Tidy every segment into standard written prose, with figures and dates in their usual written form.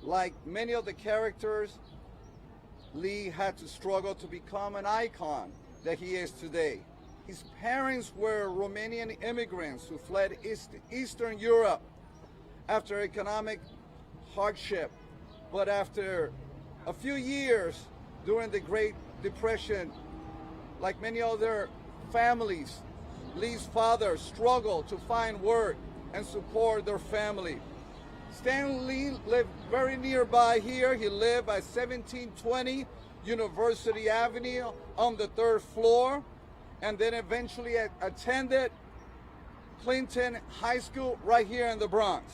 Like many of the characters, Lee had to struggle to become an icon that he is today. His parents were Romanian immigrants who fled Eastern Europe after economic hardship. But after a few years during the Great Depression, like many other families, Lee's father struggled to find work and support their family. Stan Lee lived very nearby here. He lived at 1720 University Avenue on the 3rd floor, and then eventually attended Clinton High School right here in the Bronx.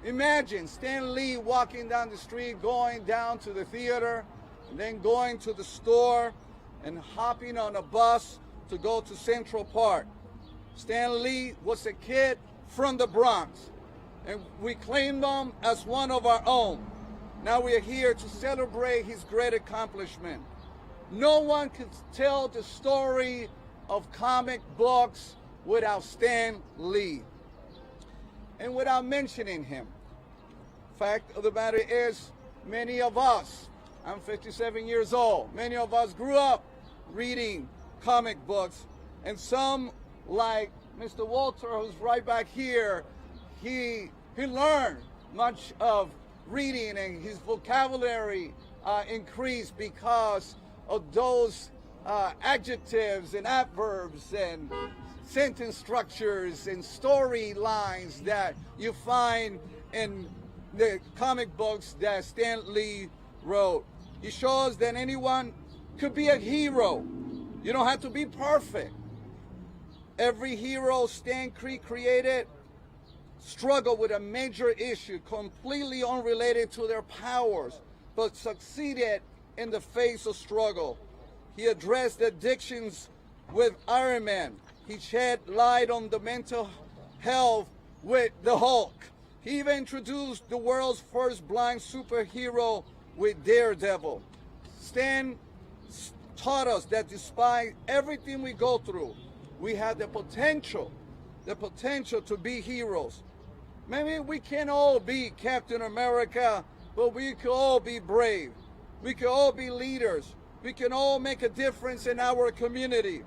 Imagine Stan Lee walking down the street, going down to the theater, and then going to the store and hopping on a bus to go to Central Park. Stan Lee was a kid from the Bronx, and we claimed him as one of our own. Now we are here to celebrate his great accomplishment. No one could tell the story of comic books without Stan Lee and without mentioning him. Fact of the matter is, many of us, I'm 57 years old, many of us grew up reading comic books, and some, like Mr. Walter, who's right back here, he learned much of reading, and his vocabulary increased because of those adjectives and adverbs and sentence structures and storylines that you find in the comic books that Stan Lee wrote. He shows that anyone could be a hero. You don't have to be perfect. Every hero Stan created struggled with a major issue completely unrelated to their powers, but succeeded in the face of struggle. He addressed addictions with Iron Man. He shed light on the mental health with the Hulk. He even introduced the world's first blind superhero with Daredevil. Stan taught us that despite everything we go through, we have the potential to be heroes. Maybe we can't all be Captain America, but we can all be brave. We can all be leaders. We can all make a difference in our community.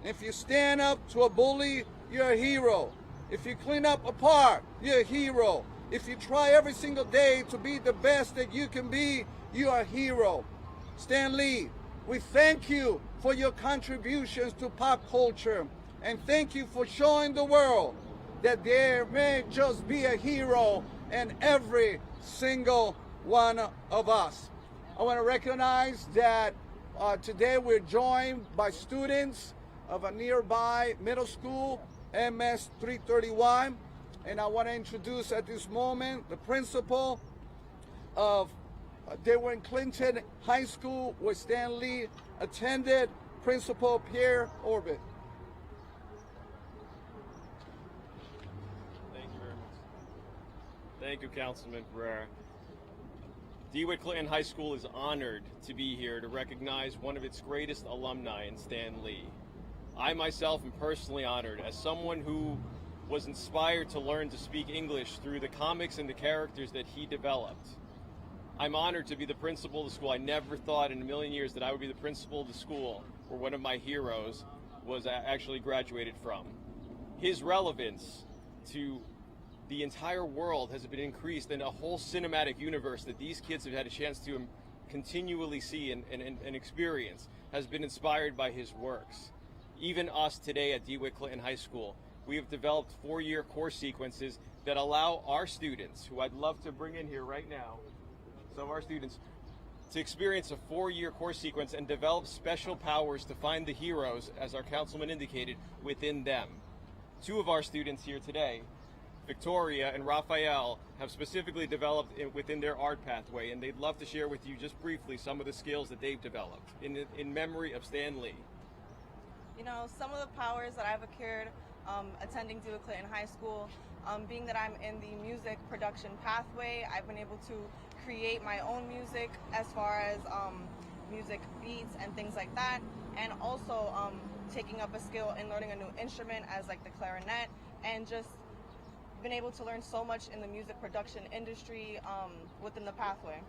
If you stand up to a bully, you're a hero. If you clean up a park, you're a hero. If you try every single day to be the best that you can be, you are a hero. Stan Lee, we thank you for your contributions to pop culture, and thank you for showing the world that there may just be a hero in every single one of us. I want to recognize that today we're joined by students of a nearby middle school, MS 331, and I want to introduce at this moment the principal of they were in Clinton High School where Stan Lee attended, Principal Pierre Orbit. Thank you very much. Thank you, Councilman Pereira. DeWitt Clinton High School is honored to be here to recognize one of its greatest alumni in Stan Lee. I myself am personally honored as someone who was inspired to learn to speak English through the comics and the characters that he developed. I'm honored to be the principal of the school. I never thought in a million years that I would be the principal of the school where one of my heroes was actually graduated from. His relevance to the entire world has been increased in a whole cinematic universe that these kids have had a chance to continually see and experience has been inspired by his works. Even us today at DeWitt Clinton High School, we have developed 4-year course sequences that allow our students, who I'd love to bring in here right now, some of our students, to experience a 4-year course sequence and develop special powers to find the heroes, as our councilman indicated, within them. 2 of our students here today, Victoria and Raphael, have specifically developed within their art pathway, and they'd love to share with you just briefly some of the skills that they've developed in memory of Stan Lee. You know, some of the powers that I've acquired attending DeWitt Clinton High School, being that I'm in the music production pathway, I've been able to create my own music as far as music beats and things like that, and also taking up a skill in learning a new instrument as like the clarinet, and just been able to learn so much in the music production industry within the pathway.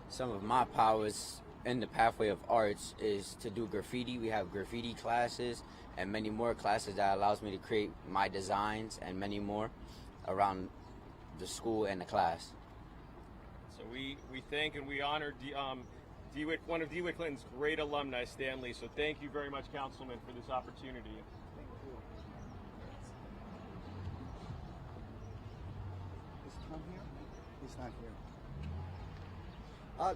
Some of my powers in the pathway of arts is to do graffiti. We have graffiti classes and many more classes that allows me to create my designs and many more around the school and the class. So we thank and we honor DeWitt, one of DeWitt Clinton's great alumni, Stan Lee. So thank you very much, Councilman, for this opportunity. Is Tom here? He's not here.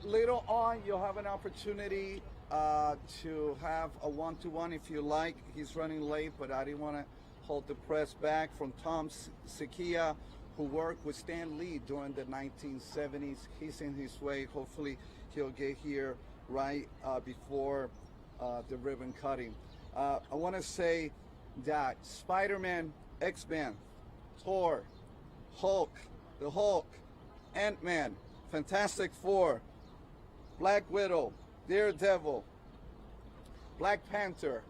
Later on, you'll have an opportunity to have a one-to-one if you like. He's running late, but I didn't want to hold the press back. From Tom Sequia, who worked with Stan Lee during the 1970s. He's in his way. Hopefully, he'll get here right before the ribbon cutting. I want to say that Spider-Man, X-Men, Thor, Hulk, the Hulk, Ant-Man, Fantastic Four, Black Widow, Daredevil, Black Panther,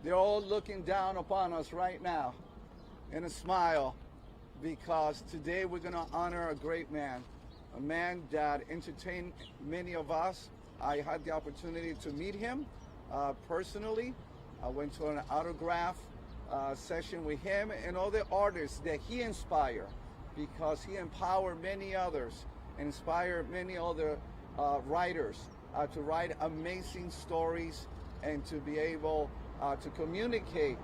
they're all looking down upon us right now in a smile, because today we're going to honor a great man, a man that entertained many of us. I had the opportunity to meet him personally. I went to an autograph session with him and all the artists that he inspired, because he empowered many others, inspired many other writers to write amazing stories and to be able to communicate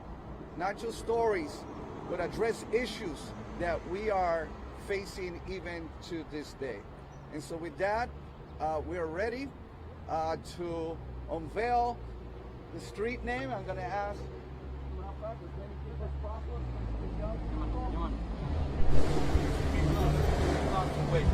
not just stories, but address issues that we are facing even to this day. And so with that, we are ready to unveil the street name. I'm going to ask wait.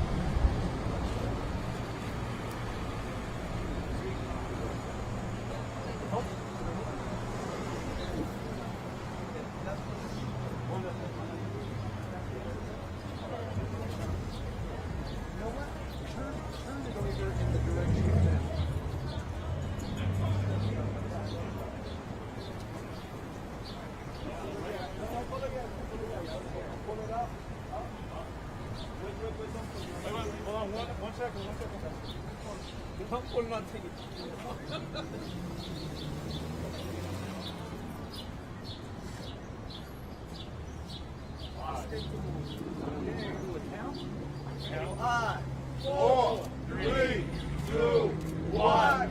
Five, 4, 3, 2, 1.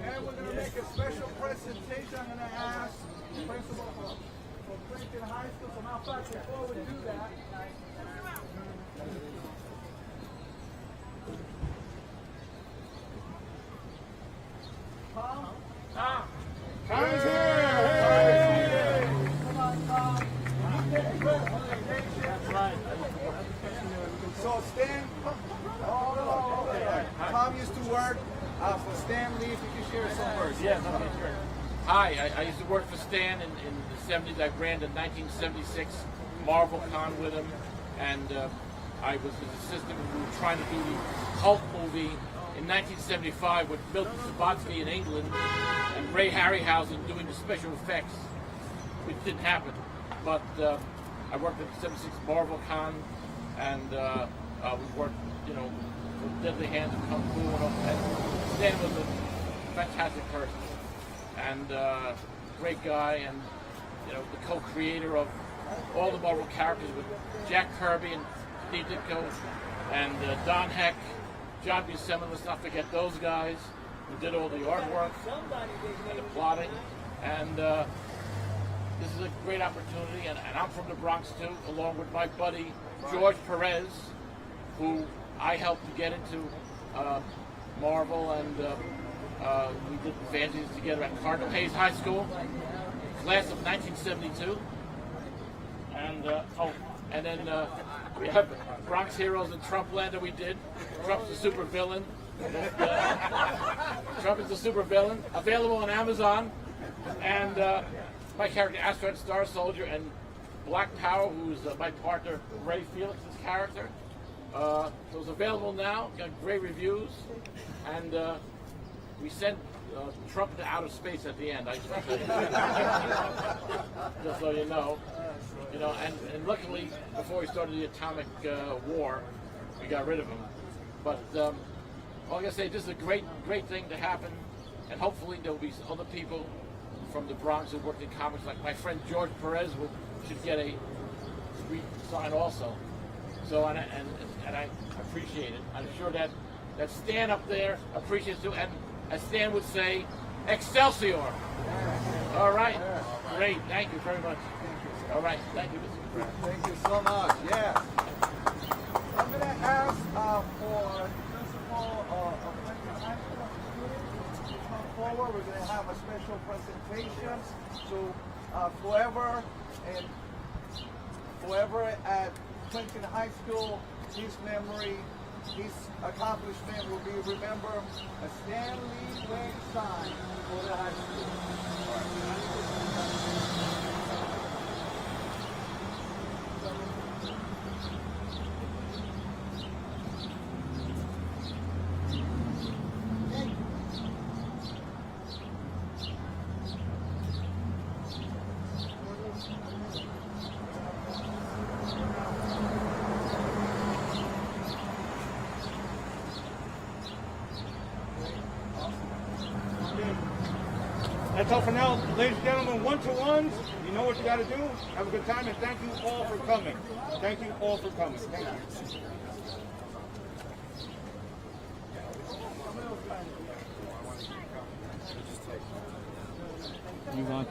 And we're going to make a special presentation. I'm going to ask the principal for Princeton High School. So matter of fact, before we do that, Tom? Tom! Tom's here! Come on, Tom. That's right. So Stan, Tom used to work for Stan Lee. If you could share some words. Yes, okay, sure. Hi, I used to work for Stan in the 70s. I ran the 1976 Marvel Con with him, and I was his assistant when we were trying to do the Hulk movie in 1975 with Milton Subotsky in England and Ray Harryhausen doing the special effects, which didn't happen. But I worked at the 76 Marvel Con, and we worked, you know, with Deadly Hands and Kung Fu and all that. Stan was a fantastic person and great guy, and you know, the co-creator of all the Marvel characters with Jack Kirby and Steve Ditko and Don Heck, John Buscema. Let's not forget those guys who did all the artwork and the plotting. And this is a great opportunity, and I'm from the Bronx too, along with my buddy George Perez, who I helped to get into Marvel, and we did the fanzines together at Cardinal Hayes High School, class of 1972. And and then we have Bronx Heroes and Trumpland that we did. Trump's the super villain. Trump is the super villain. Available on Amazon. And my character, Astronaut Star Soldier, and Black Power, who's my partner, Ray Felix's character. So it's available now. Got great reviews, and we sent Trump to outer space at the end. I just so you know, and luckily before we started the atomic war, we got rid of him. But like I say, this is a great thing to happen, and hopefully there will be other people from the Bronx who worked in comics, like my friend George Perez should get a street sign also. So and I appreciate it. I'm sure that Stan up there appreciates it, and as Stan would say, Excelsior. All right, great. Thank you very much. All right, thank you, Mr. Brown. Thank you so much. Yeah. I'm going to ask for principal of Clinton High School students to come forward. We're going to have a special presentation. So whoever at Clinton High School, his memory, his accomplishment will be remembered a Stan Lee Way sign for the high school. That's all for now, ladies and gentlemen. One-to-ones, you know what you got to do. Have a good time, and thank you all for coming. Thank you all for coming. Thank you. You want